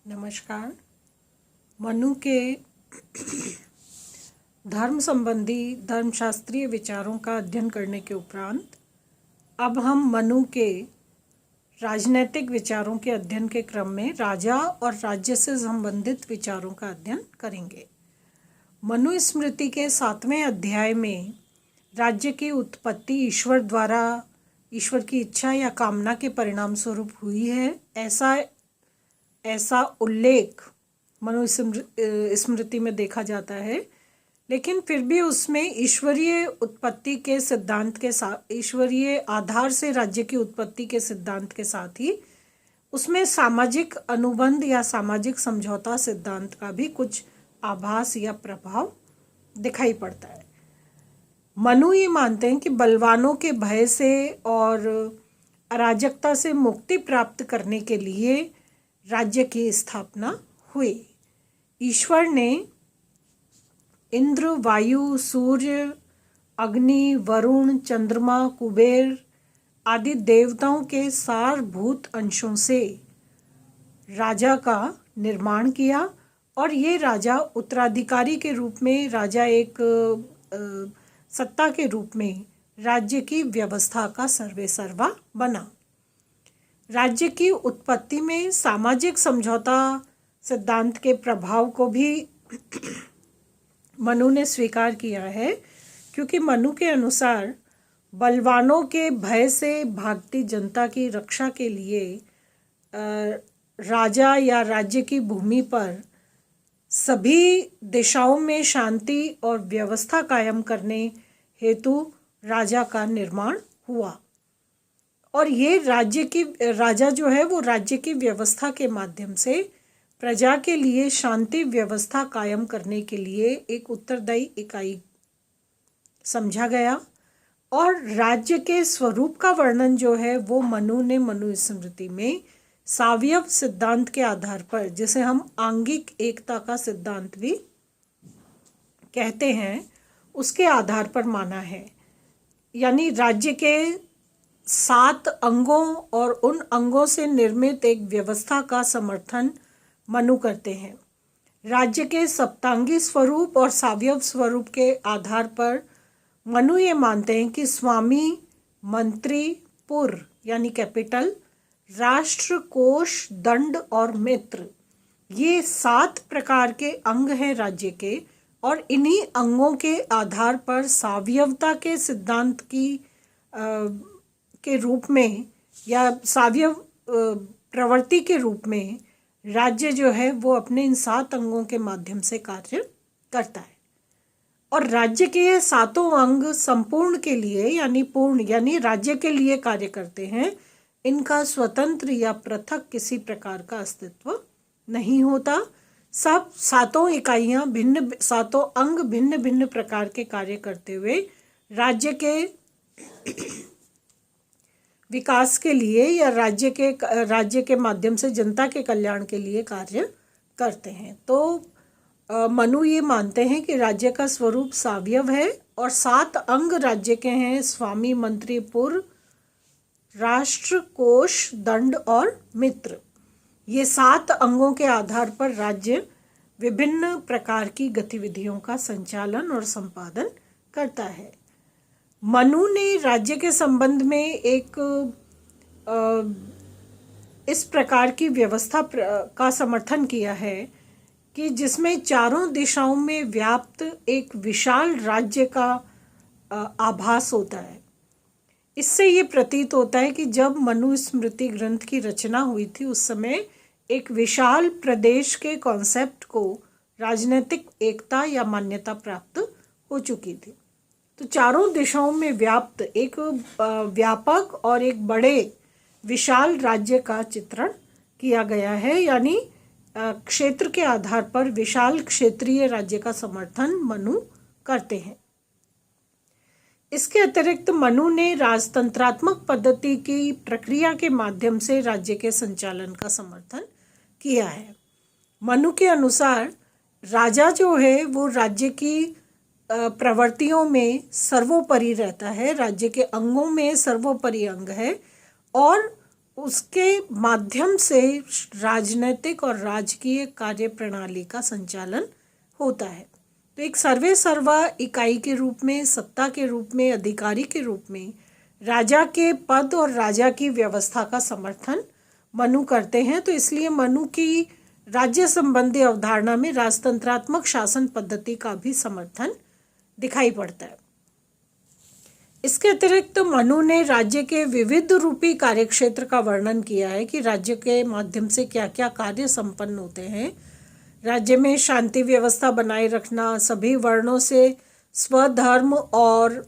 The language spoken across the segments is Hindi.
नमस्कार। मनु के धर्म संबंधी धर्मशास्त्रीय विचारों का अध्ययन करने के उपरांत अब हम मनु के राजनैतिक विचारों के अध्ययन के क्रम में राजा और राज्य से संबंधित विचारों का अध्ययन करेंगे। मनु स्मृति के 7वें अध्याय में राज्य की उत्पत्ति ईश्वर द्वारा ईश्वर की इच्छा या कामना के परिणाम स्वरूप हुई है, ऐसा उल्लेख मनु स्मृति में देखा जाता है। लेकिन फिर भी उसमें ईश्वरीय उत्पत्ति के सिद्धांत के साथ, ईश्वरीय आधार से राज्य की उत्पत्ति के सिद्धांत के साथ ही उसमें सामाजिक अनुबंध या सामाजिक समझौता सिद्धांत का भी कुछ आभास या प्रभाव दिखाई पड़ता है। मनु ये मानते हैं कि बलवानों के भय से और अराजकता से मुक्ति प्राप्त करने के लिए राज्य की स्थापना हुई। ईश्वर ने इंद्र, वायु, सूर्य, अग्नि, वरुण, चंद्रमा, कुबेर आदि देवताओं के सारभूत अंशों से राजा का निर्माण किया और ये राजा उत्तराधिकारी के रूप में, राजा एक सत्ता के रूप में राज्य की व्यवस्था का सर्वेसर्वा बना। राज्य की उत्पत्ति में सामाजिक समझौता सिद्धांत के प्रभाव को भी मनु ने स्वीकार किया है, क्योंकि मनु के अनुसार बलवानों के भय से भागती जनता की रक्षा के लिए राजा या राज्य की भूमि पर सभी दिशाओं में शांति और व्यवस्था कायम करने हेतु राजा का निर्माण हुआ। और ये राजा जो है वो राज्य की व्यवस्था के माध्यम से प्रजा के लिए शांति व्यवस्था कायम करने के लिए एक उत्तरदायी इकाई समझा गया। और राज्य के स्वरूप का वर्णन जो है वो मनु ने मनु स्मृति में सावयव सिद्धांत के आधार पर, जिसे हम आंगिक एकता का सिद्धांत भी कहते हैं, उसके आधार पर माना है। यानी राज्य के 7 अंगों और उन अंगों से निर्मित एक व्यवस्था का समर्थन मनु करते हैं। राज्य के सप्तांगी स्वरूप और सावयव स्वरूप के आधार पर मनु ये मानते हैं कि स्वामी, मंत्री, पुर यानी कैपिटल, राष्ट्र, कोष, दंड और मित्र, ये 7 प्रकार के अंग हैं राज्य के। और इन्हीं अंगों के आधार पर सावयवता के सिद्धांत के रूप में या सावयव प्रवृत्ति के रूप में राज्य जो है वो अपने इन 7 अंगों के माध्यम से कार्य करता है। और राज्य के ये 7 अंग संपूर्ण के लिए यानी पूर्ण यानी राज्य के लिए कार्य करते हैं। इनका स्वतंत्र या पृथक किसी प्रकार का अस्तित्व नहीं होता। सब 7 इकाइयाँ 7 अंग भिन्न भिन्न प्रकार के कार्य करते हुए राज्य के विकास के लिए या राज्य के माध्यम से जनता के कल्याण के लिए कार्य करते हैं। तो मनु ये मानते हैं कि राज्य का स्वरूप सावयव है और 7 अंग राज्य के हैं: स्वामी, मंत्री, पुर, राष्ट्र, कोष, दंड और मित्र। ये 7 अंगों के आधार पर राज्य विभिन्न प्रकार की गतिविधियों का संचालन और संपादन करता है। मनु ने राज्य के संबंध में एक इस प्रकार की व्यवस्था का समर्थन किया है कि जिसमें चारों दिशाओं में व्याप्त एक विशाल राज्य का आभास होता है। इससे ये प्रतीत होता है कि जब मनु स्मृति ग्रंथ की रचना हुई थी उस समय एक विशाल प्रदेश के कॉन्सेप्ट को राजनीतिक एकता या मान्यता प्राप्त हो चुकी थी। तो चारों दिशाओं में व्याप्त एक व्यापक और एक बड़े विशाल राज्य का चित्रण किया गया है। यानी क्षेत्र के आधार पर विशाल क्षेत्रीय राज्य का समर्थन मनु करते हैं। इसके अतिरिक्त मनु ने राजतंत्रात्मक पद्धति की प्रक्रिया के माध्यम से राज्य के संचालन का समर्थन किया है। मनु के अनुसार राजा जो है वो राज्य की प्रवृत्तियों में सर्वोपरि रहता है, राज्य के अंगों में सर्वोपरि अंग है और उसके माध्यम से राजनैतिक और राजकीय कार्य प्रणाली का संचालन होता है। तो एक सर्वे सर्वा इकाई के रूप में, सत्ता के रूप में, अधिकारी के रूप में राजा के पद और राजा की व्यवस्था का समर्थन मनु करते हैं। तो इसलिए मनु की राज्य संबंधी अवधारणा में राजतंत्रात्मक शासन पद्धति का भी समर्थन दिखाई पड़ता है। इसके अतिरिक्त मनु ने राज्य के विविध रूपी कार्यक्षेत्र का वर्णन किया है कि राज्य के माध्यम से क्या क्या कार्य संपन्न होते हैं। राज्य में शांति व्यवस्था बनाए रखना, सभी वर्णों से स्वधर्म और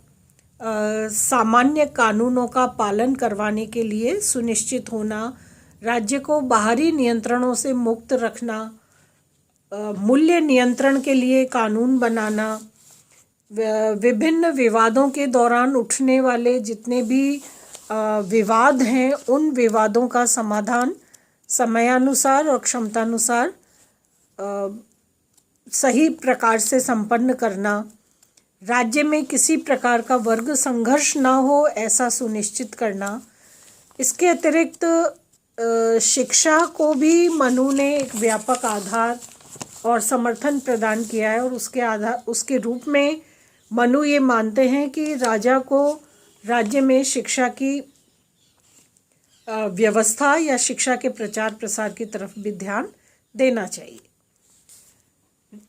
सामान्य कानूनों का पालन करवाने के लिए सुनिश्चित होना, राज्य को बाहरी नियंत्रणों से मुक्त रखना, मूल्य नियंत्रण के लिए कानून बनाना, विभिन्न विवादों के दौरान उठने वाले जितने भी विवाद हैं उन विवादों का समाधान समयानुसार और क्षमतानुसार सही प्रकार से संपन्न करना, राज्य में किसी प्रकार का वर्ग संघर्ष ना हो ऐसा सुनिश्चित करना। इसके अतिरिक्त शिक्षा को भी मनु ने एक व्यापक आधार और समर्थन प्रदान किया है और उसके रूप में मनु ये मानते हैं कि राजा को राज्य में शिक्षा की व्यवस्था या शिक्षा के प्रचार प्रसार की तरफ भी ध्यान देना चाहिए।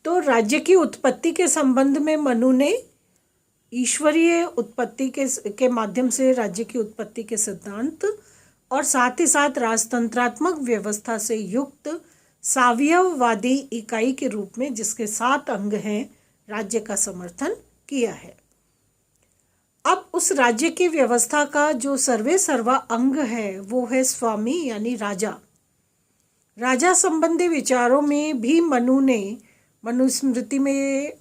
तो राज्य की उत्पत्ति के संबंध में मनु ने ईश्वरीय उत्पत्ति के माध्यम से राज्य की उत्पत्ति के सिद्धांत और साथ ही साथ राजतंत्रात्मक व्यवस्था से युक्त सावयववादी इकाई के रूप में जिसके 7 अंग हैं राज्य का समर्थन किया है। अब उस राज्य की व्यवस्था का जो सर्वे सर्वा अंग है वो है स्वामी यानी राजा। राजा संबंधी विचारों में भी मनु ने मनुस्मृति में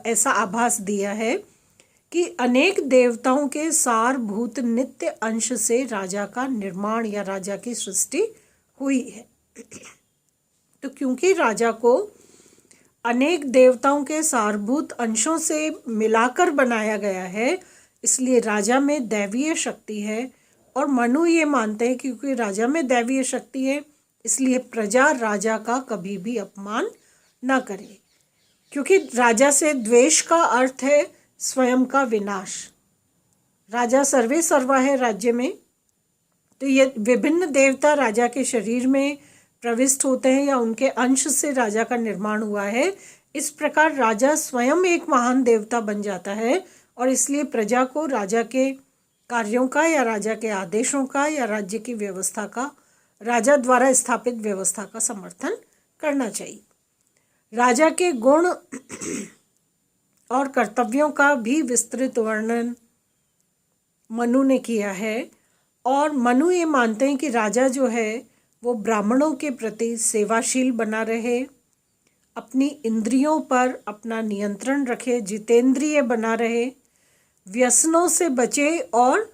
ऐसा आभास दिया है कि अनेक देवताओं के सारभूत नित्य अंश से राजा का निर्माण या राजा की सृष्टि हुई है। तो क्योंकि राजा को अनेक देवताओं के सारभूत अंशों से मिलाकर बनाया गया है, इसलिए राजा में दैवीय शक्ति है। और मनु ये मानते हैं क्योंकि राजा में दैवीय शक्ति है इसलिए प्रजा राजा का कभी भी अपमान न करे, क्योंकि राजा से द्वेष का अर्थ है स्वयं का विनाश। राजा सर्वे सर्वा है राज्य में, तो ये विभिन्न देवता राजा के शरीर में प्रविष्ट होते हैं या उनके अंश से राजा का निर्माण हुआ है। इस प्रकार राजा स्वयं एक महान देवता बन जाता है और इसलिए प्रजा को राजा के कार्यों का या राजा के आदेशों का या राज्य की व्यवस्था का, राजा द्वारा स्थापित व्यवस्था का समर्थन करना चाहिए। राजा के गुण और कर्तव्यों का भी विस्तृत वर्णन मनु ने किया है और मनु ये मानते हैं कि राजा जो है वो ब्राह्मणों के प्रति सेवाशील बना रहे, अपनी इंद्रियों पर अपना नियंत्रण रखे, जितेंद्रिय बना रहे, व्यसनों से बचे और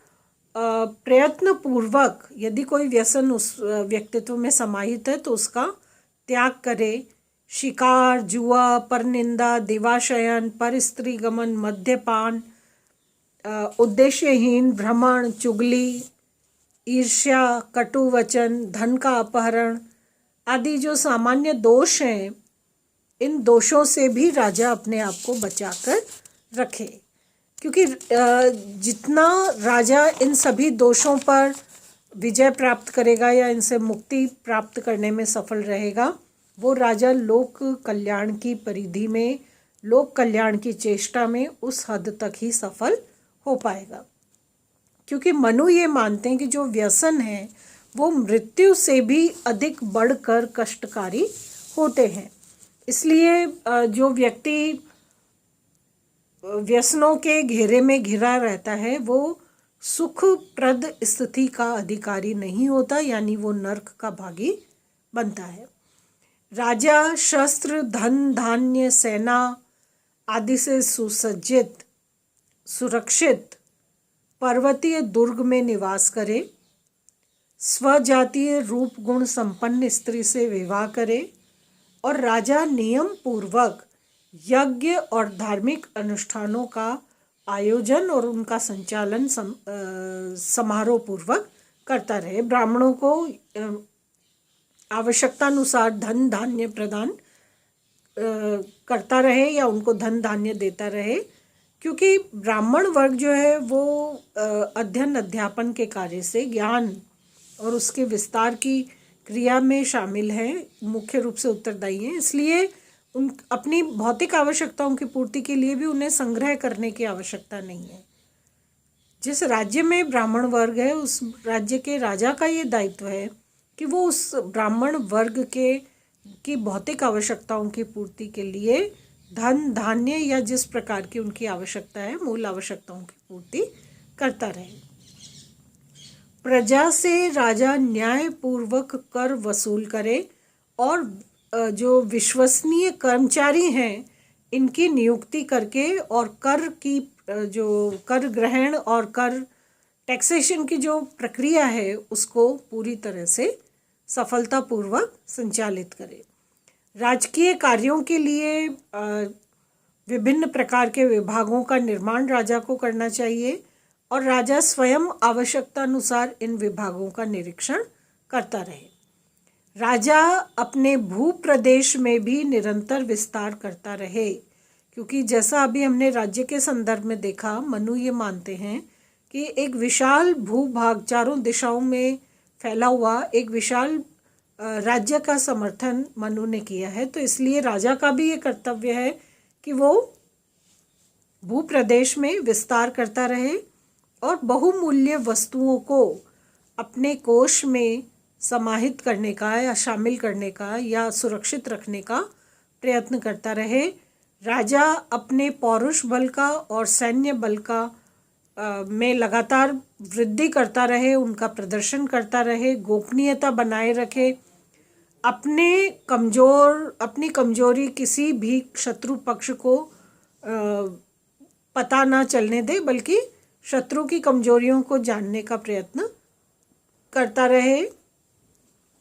प्रयत्न पूर्वक यदि कोई व्यसन उस व्यक्तित्व में समाहित है तो उसका त्याग करे। शिकार, जुआ, परनिंदा, दिवाशयन, परस्त्री गमन, मद्यपान, उद्देश्यहीन भ्रमण, चुगली, ईर्ष्या, कटु वचन, धन का अपहरण आदि जो सामान्य दोष हैं, इन दोषों से भी राजा अपने आप को बचाकर रखे, क्योंकि जितना राजा इन सभी दोषों पर विजय प्राप्त करेगा या इनसे मुक्ति प्राप्त करने में सफल रहेगा, वो राजा लोक कल्याण की परिधि में, लोक कल्याण की चेष्टा में उस हद तक ही सफल हो पाएगा। क्योंकि मनु ये मानते हैं कि जो व्यसन है वो मृत्यु से भी अधिक बढ़कर कष्टकारी होते हैं। इसलिए जो व्यक्ति व्यसनों के घेरे में घिरा रहता है वो सुखप्रद स्थिति का अधिकारी नहीं होता, यानी वो नर्क का भागी बनता है। राजा शस्त्र, धन, धान्य, सेना आदि से सुसज्जित, सुरक्षित पर्वतीय दुर्ग में निवास करे, स्वजातीय रूप गुण संपन्न स्त्री से विवाह करे और राजा नियम पूर्वक यज्ञ और धार्मिक अनुष्ठानों का आयोजन और उनका संचालन समारोह पूर्वक करता रहे, ब्राह्मणों को आवश्यकता अनुसार धन धान्य प्रदान करता रहे या उनको धन धान्य देता रहे, क्योंकि ब्राह्मण वर्ग जो है वो अध्ययन अध्यापन के कार्य से ज्ञान और उसके विस्तार की क्रिया में शामिल है, मुख्य रूप से उत्तरदायी हैं। इसलिए उन अपनी भौतिक आवश्यकताओं की पूर्ति के लिए भी उन्हें संग्रह करने की आवश्यकता नहीं है। जिस राज्य में ब्राह्मण वर्ग है उस राज्य के राजा का ये दायित्व है कि वो उस ब्राह्मण वर्ग की भौतिक आवश्यकताओं की पूर्ति के लिए धन धान्य या जिस प्रकार की उनकी आवश्यकता है, मूल आवश्यकताओं की पूर्ति करता रहे। प्रजा से राजा न्याय पूर्वक कर वसूल करे और जो विश्वसनीय कर्मचारी हैं इनकी नियुक्ति करके और कर की जो कर ग्रहण और कर टैक्सेशन की जो प्रक्रिया है उसको पूरी तरह से सफलतापूर्वक संचालित करे। राजकीय कार्यों के लिए विभिन्न प्रकार के विभागों का निर्माण राजा को करना चाहिए और राजा स्वयं आवश्यकता अनुसार इन विभागों का निरीक्षण करता रहे। राजा अपने भूप्रदेश में भी निरंतर विस्तार करता रहे, क्योंकि जैसा अभी हमने राज्य के संदर्भ में देखा, मनु ये मानते हैं कि एक विशाल भूभाग चारों दिशाओं में फैला हुआ एक विशाल राज्य का समर्थन मनु ने किया है। तो इसलिए राजा का भी ये कर्तव्य है कि वो भूप्रदेश में विस्तार करता रहे और बहुमूल्य वस्तुओं को अपने कोष में समाहित करने का या शामिल करने का या सुरक्षित रखने का प्रयत्न करता रहे। राजा अपने पौरुष बल का और सैन्य बल का में लगातार वृद्धि करता रहे, उनका प्रदर्शन करता रहे, गोपनीयता बनाए रखे, अपनी कमजोरी किसी भी शत्रु पक्ष को पता ना चलने दे, बल्कि शत्रु की कमजोरियों को जानने का प्रयत्न करता रहे।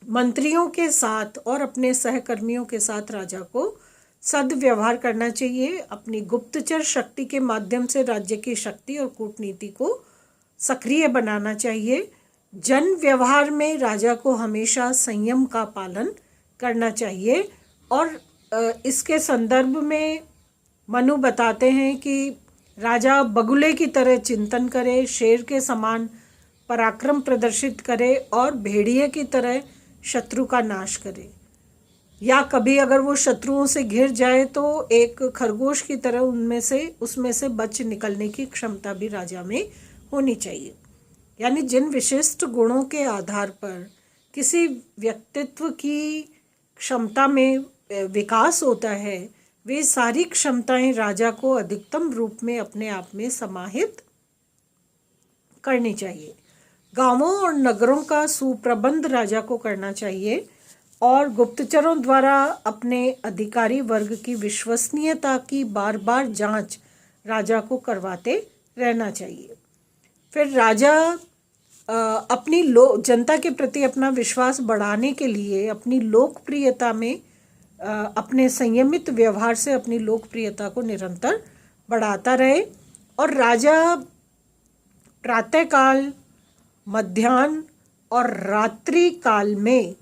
मंत्रियों के साथ और अपने सहकर्मियों के साथ राजा को सद्व्यवहार करना चाहिए। अपनी गुप्तचर शक्ति के माध्यम से राज्य की शक्ति और कूटनीति को सक्रिय बनाना चाहिए। जन व्यवहार में राजा को हमेशा संयम का पालन करना चाहिए। और इसके संदर्भ में मनु बताते हैं कि राजा बगुले की तरह चिंतन करे, शेर के समान पराक्रम प्रदर्शित करे और भेड़िए की तरह शत्रु का नाश करे, या कभी अगर वो शत्रुओं से घिर जाए तो एक खरगोश की तरह उसमें से बच निकलने की क्षमता भी राजा में होनी चाहिए। यानी जिन विशिष्ट गुणों के आधार पर किसी व्यक्तित्व की क्षमता में विकास होता है, वे सारी क्षमताएं राजा को अधिकतम रूप में अपने आप में समाहित करनी चाहिए। गांवों और नगरों का सुप्रबंध राजा को करना चाहिए और गुप्तचरों द्वारा अपने अधिकारी वर्ग की विश्वसनीयता की बार बार जांच राजा को करवाते रहना चाहिए। फिर राजा अपनी जनता के प्रति अपना विश्वास बढ़ाने के लिए अपनी लोकप्रियता में अपने संयमित व्यवहार से अपनी लोकप्रियता को निरंतर बढ़ाता रहे और राजा प्रातःकाल, मध्याह्न और रात्रि काल में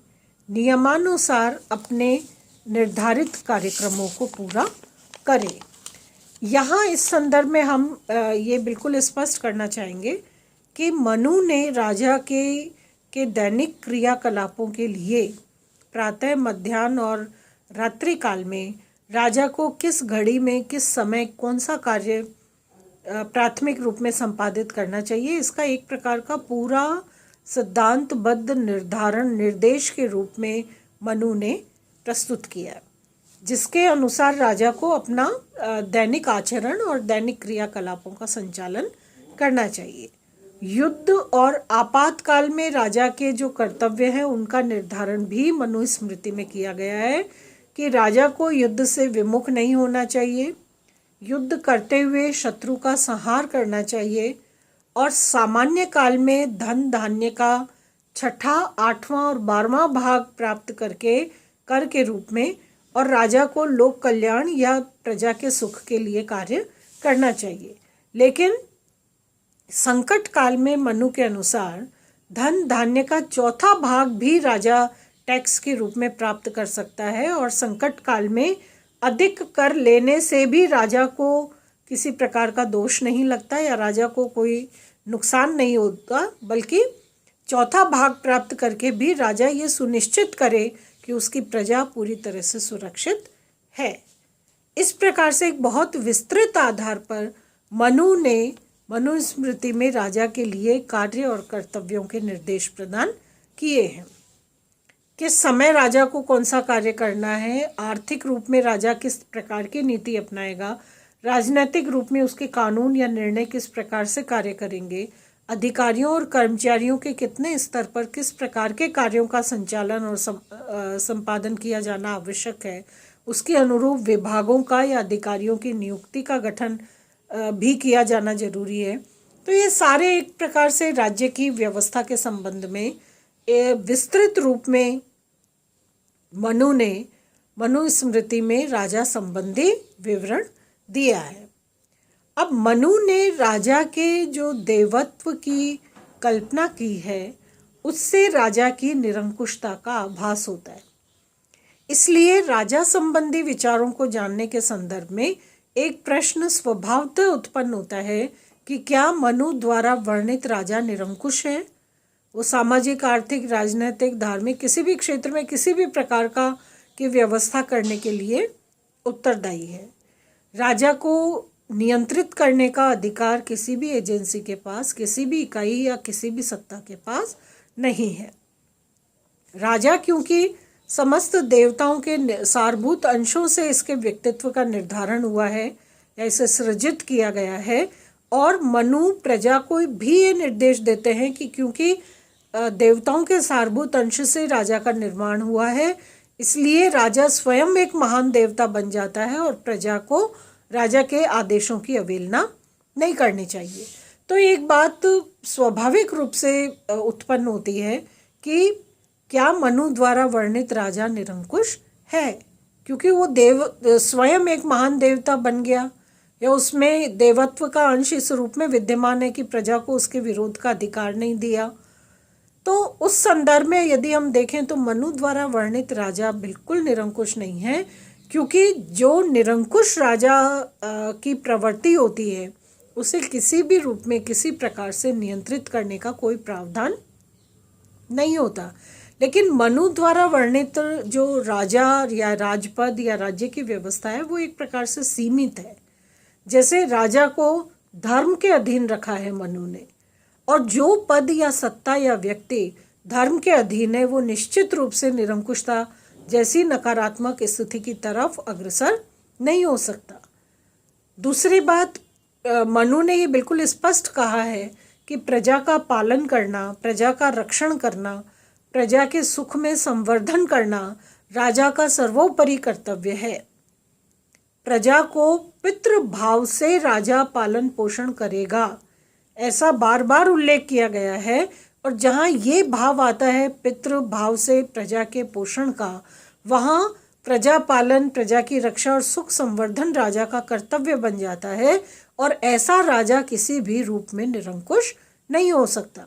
नियमानुसार अपने निर्धारित कार्यक्रमों को पूरा करे। यहाँ इस संदर्भ में हम ये बिल्कुल स्पष्ट करना चाहेंगे कि मनु ने राजा के दैनिक क्रियाकलापों के लिए प्रातः, मध्याह्न और रात्रि काल में राजा को किस घड़ी में किस समय कौन सा कार्य प्राथमिक रूप में संपादित करना चाहिए, इसका एक प्रकार का पूरा सिद्धांतबद्ध निर्देश के रूप में मनु ने प्रस्तुत किया, जिसके अनुसार राजा को अपना दैनिक आचरण और दैनिक क्रियाकलापों का संचालन करना चाहिए। युद्ध और आपातकाल में राजा के जो कर्तव्य हैं उनका निर्धारण भी मनु स्मृति में किया गया है कि राजा को युद्ध से विमुख नहीं होना चाहिए, युद्ध करते हुए शत्रु का संहार करना चाहिए और सामान्य काल में धन धान्य का 6वां, 8वां और 12वां भाग प्राप्त करके कर के रूप में और राजा को लोक कल्याण या प्रजा के सुख के लिए कार्य करना चाहिए। लेकिन संकट काल में मनु के अनुसार धन धान्य का चौथा भाग भी राजा टैक्स के रूप में प्राप्त कर सकता है, और संकट काल में अधिक कर लेने से भी राजा को किसी प्रकार का दोष नहीं लगता या राजा को कोई नुकसान नहीं होता, बल्कि चौथा भाग प्राप्त करके भी राजा ये सुनिश्चित करे कि उसकी प्रजा पूरी तरह से सुरक्षित है। इस प्रकार से एक बहुत विस्तृत आधार पर मनु ने मनुस्मृति में राजा के लिए कार्य और कर्तव्यों के निर्देश प्रदान किए हैं। किस समय राजा को कौन सा कार्य करना है, आर्थिक रूप में राजा किस प्रकार की नीति अपनाएगा, राजनीतिक रूप में उसके कानून या निर्णय किस प्रकार से कार्य करेंगे, अधिकारियों और कर्मचारियों के कितने स्तर पर किस प्रकार के कार्यों का संचालन और संपादन किया जाना आवश्यक है, उसके अनुरूप विभागों का या अधिकारियों की नियुक्ति का गठन भी किया जाना जरूरी है। तो ये सारे एक प्रकार से राज्य की व्यवस्था के संबंध में विस्तृत रूप में मनु ने मनुस्मृति में राजा संबंधी विवरण दिया है। अब मनु ने राजा के जो देवत्व की कल्पना की है, उससे राजा की निरंकुशता का आभास होता है। इसलिए राजा संबंधी विचारों को जानने के संदर्भ में एक प्रश्न स्वभावतः उत्पन्न होता है कि क्या मनु द्वारा वर्णित राजा निरंकुश है? वो सामाजिक, आर्थिक, राजनीतिक, धार्मिक किसी भी क्षेत्र में किसी भी प्रकार की व्यवस्था करने के लिए उत्तरदायी है। राजा को नियंत्रित करने का अधिकार किसी भी एजेंसी के पास, किसी भी इकाई या किसी भी सत्ता के पास नहीं है। राजा क्योंकि समस्त देवताओं के सारभूत अंशों से इसके व्यक्तित्व का निर्धारण हुआ है या इसे सृजित किया गया है, और मनु प्रजा को भी ये निर्देश देते हैं कि क्योंकि देवताओं के सारभूत अंश से राजा का निर्माण हुआ है, इसलिए राजा स्वयं एक महान देवता बन जाता है और प्रजा को राजा के आदेशों की अवहेलना नहीं करनी चाहिए। तो एक बात स्वाभाविक रूप से उत्पन्न होती है कि क्या मनु द्वारा वर्णित राजा निरंकुश है, क्योंकि वो स्वयं एक महान देवता बन गया, या उसमें देवत्व का अंश इस रूप में विद्यमान है कि प्रजा को उसके विरोध का अधिकार नहीं दिया। तो उस संदर्भ में यदि हम देखें तो मनु द्वारा वर्णित राजा बिल्कुल निरंकुश नहीं है, क्योंकि जो निरंकुश राजा की प्रवृत्ति होती है उसे किसी भी रूप में किसी प्रकार से नियंत्रित करने का कोई प्रावधान नहीं होता। लेकिन मनु द्वारा वर्णित जो राजा या राजपद या राज्य की व्यवस्था है वो एक प्रकार से सीमित है। जैसे राजा को धर्म के अधीन रखा है मनु ने, और जो पद या सत्ता या व्यक्ति धर्म के अधीन है वो निश्चित रूप से निरंकुशता जैसी नकारात्मक स्थिति की तरफ अग्रसर नहीं हो सकता। दूसरी बात, मनु ने ये बिल्कुल स्पष्ट कहा है कि प्रजा का पालन करना, प्रजा का रक्षण करना, प्रजा के सुख में संवर्धन करना राजा का सर्वोपरि कर्तव्य है। प्रजा को पितृभाव से राजा पालन पोषण करेगा, ऐसा बार बार उल्लेख किया गया है। और जहाँ ये भाव आता है पितृभाव से प्रजा के पोषण का, वहाँ प्रजा पालन, प्रजा की रक्षा और सुख संवर्धन राजा का कर्तव्य बन जाता है, और ऐसा राजा किसी भी रूप में निरंकुश नहीं हो सकता।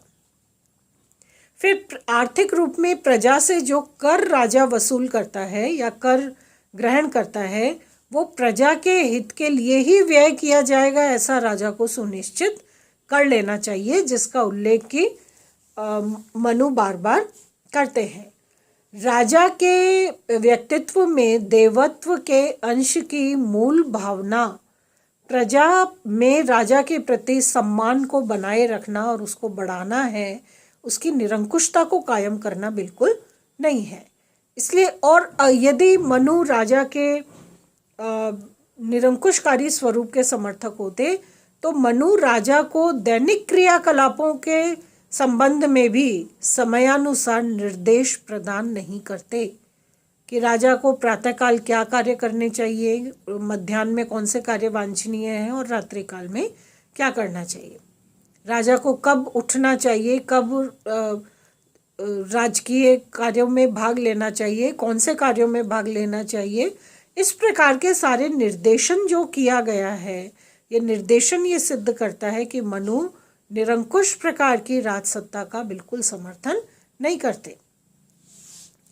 फिर आर्थिक रूप में प्रजा से जो कर राजा वसूल करता है या कर ग्रहण करता है वो प्रजा के हित के लिए ही व्यय किया जाएगा, ऐसा राजा को सुनिश्चित कर लेना चाहिए, जिसका उल्लेख की मनु बार बार करते हैं। राजा के व्यक्तित्व में देवत्व के अंश की मूल भावना प्रजा में राजा के प्रति सम्मान को बनाए रखना और उसको बढ़ाना है, उसकी निरंकुशता को कायम करना बिल्कुल नहीं है। इसलिए और यदि मनु राजा के निरंकुशकारी स्वरूप के समर्थक होते तो मनु राजा को दैनिक क्रियाकलापों के संबंध में भी समयानुसार निर्देश प्रदान नहीं करते कि राजा को प्रातःकाल क्या कार्य करने चाहिए, मध्याह्न में कौन से कार्य वांछनीय हैं और रात्रि काल में क्या करना चाहिए, राजा को कब उठना चाहिए, कब राजकीय कार्यों में भाग लेना चाहिए, कौन से कार्यों में भाग लेना चाहिए। इस प्रकार के सारे निर्देशन जो किया गया है, ये निर्देशन ये सिद्ध करता है कि मनु निरंकुश प्रकार की राजसत्ता का बिल्कुल समर्थन नहीं करते।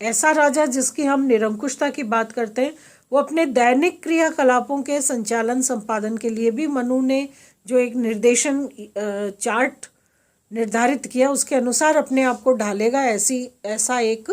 ऐसा राजा जिसकी हम निरंकुशता की बात करते हैं, वो अपने दैनिक क्रियाकलापों के संचालन संपादन के लिए भी मनु ने जो एक निर्देशन चार्ट निर्धारित किया, उसके अनुसार अपने आप को ढालेगा, ऐसा एक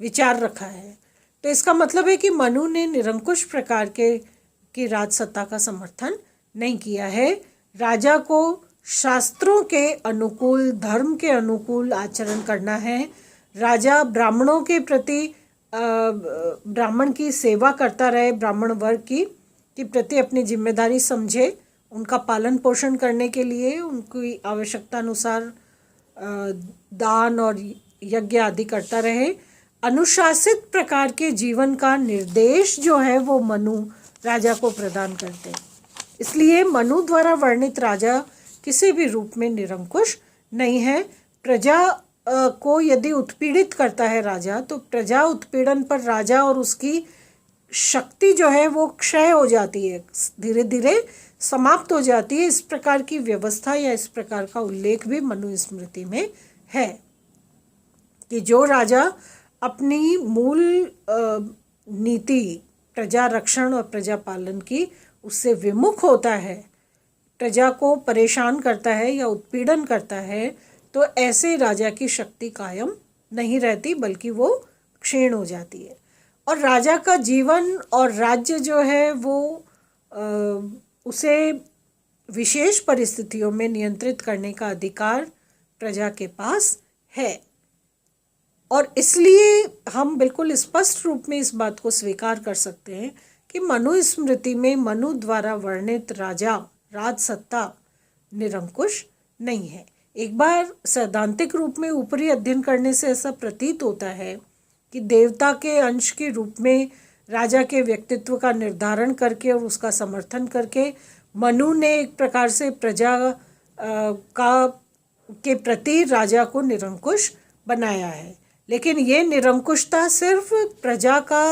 विचार रखा है। तो इसका मतलब है कि मनु ने निरंकुश प्रकार की राजसत्ता का समर्थन नहीं किया है। राजा को शास्त्रों के अनुकूल, धर्म के अनुकूल आचरण करना है। राजा ब्राह्मणों के प्रति ब्राह्मण की सेवा करता रहे, ब्राह्मण वर्ग की प्रति अपनी जिम्मेदारी समझे, उनका पालन पोषण करने के लिए उनकी आवश्यकता अनुसार दान और यज्ञ आदि करता रहे। अनुशासित प्रकार के जीवन का निर्देश जो है वो मनु राजा को प्रदान करते हैं। इसलिए मनु द्वारा वर्णित राजा किसी भी रूप में निरंकुश नहीं है। प्रजा को यदि उत्पीड़ित करता है राजा, तो प्रजा उत्पीड़न पर राजा और उसकी शक्ति जो है वो क्षय हो जाती है, धीरे धीरे समाप्त हो जाती है। इस प्रकार की व्यवस्था या इस प्रकार का उल्लेख भी मनु स्मृति में है कि जो राजा अपनी मूल नीति प्रजा रक्षण और प्रजा पालन की उससे विमुख होता है, प्रजा को परेशान करता है या उत्पीड़न करता है, तो ऐसे राजा की शक्ति कायम नहीं रहती, बल्कि वो क्षीण हो जाती है। और राजा का जीवन और राज्य जो है वो उसे विशेष परिस्थितियों में नियंत्रित करने का अधिकार प्रजा के पास है। और इसलिए हम बिल्कुल स्पष्ट रूप में इस बात को स्वीकार कर सकते हैं कि मनु स्मृति में मनु द्वारा वर्णित राजा राजसत्ता निरंकुश नहीं है। एक बार सैद्धांतिक रूप में ऊपरी अध्ययन करने से ऐसा प्रतीत होता है कि देवता के अंश के रूप में राजा के व्यक्तित्व का निर्धारण करके और उसका समर्थन करके मनु ने एक प्रकार से प्रजा के प्रति राजा को निरंकुश बनाया है। लेकिन ये निरंकुशता सिर्फ प्रजा का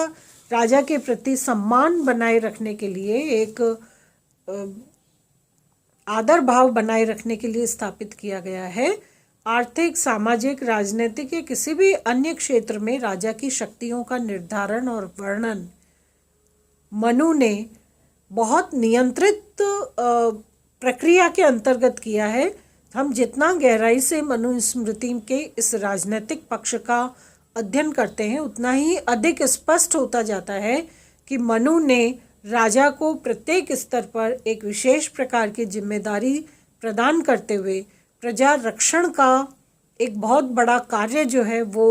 राजा के प्रति सम्मान बनाए रखने के लिए, एक आदर भाव बनाए रखने के लिए स्थापित किया गया है। आर्थिक, सामाजिक, राजनीतिक या किसी भी अन्य क्षेत्र में राजा की शक्तियों का निर्धारण और वर्णन मनु ने बहुत नियंत्रित प्रक्रिया के अंतर्गत किया है। हम जितना गहराई से मनु स्मृति के इस राजनीतिक पक्ष का अध्ययन करते हैं, उतना ही अधिक स्पष्ट होता जाता है कि मनु ने राजा को प्रत्येक स्तर पर एक विशेष प्रकार की जिम्मेदारी प्रदान करते हुए प्रजा रक्षण का एक बहुत बड़ा कार्य जो है वो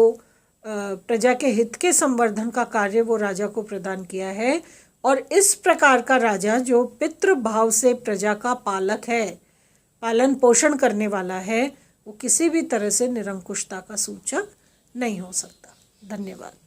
प्रजा के हित के संवर्धन का कार्य वो राजा को प्रदान किया है। और इस प्रकार का राजा जो पितृभाव से प्रजा का पालक है, पालन पोषण करने वाला है, वो किसी भी तरह से निरंकुशता का सूचक नहीं हो सकता। धन्यवाद।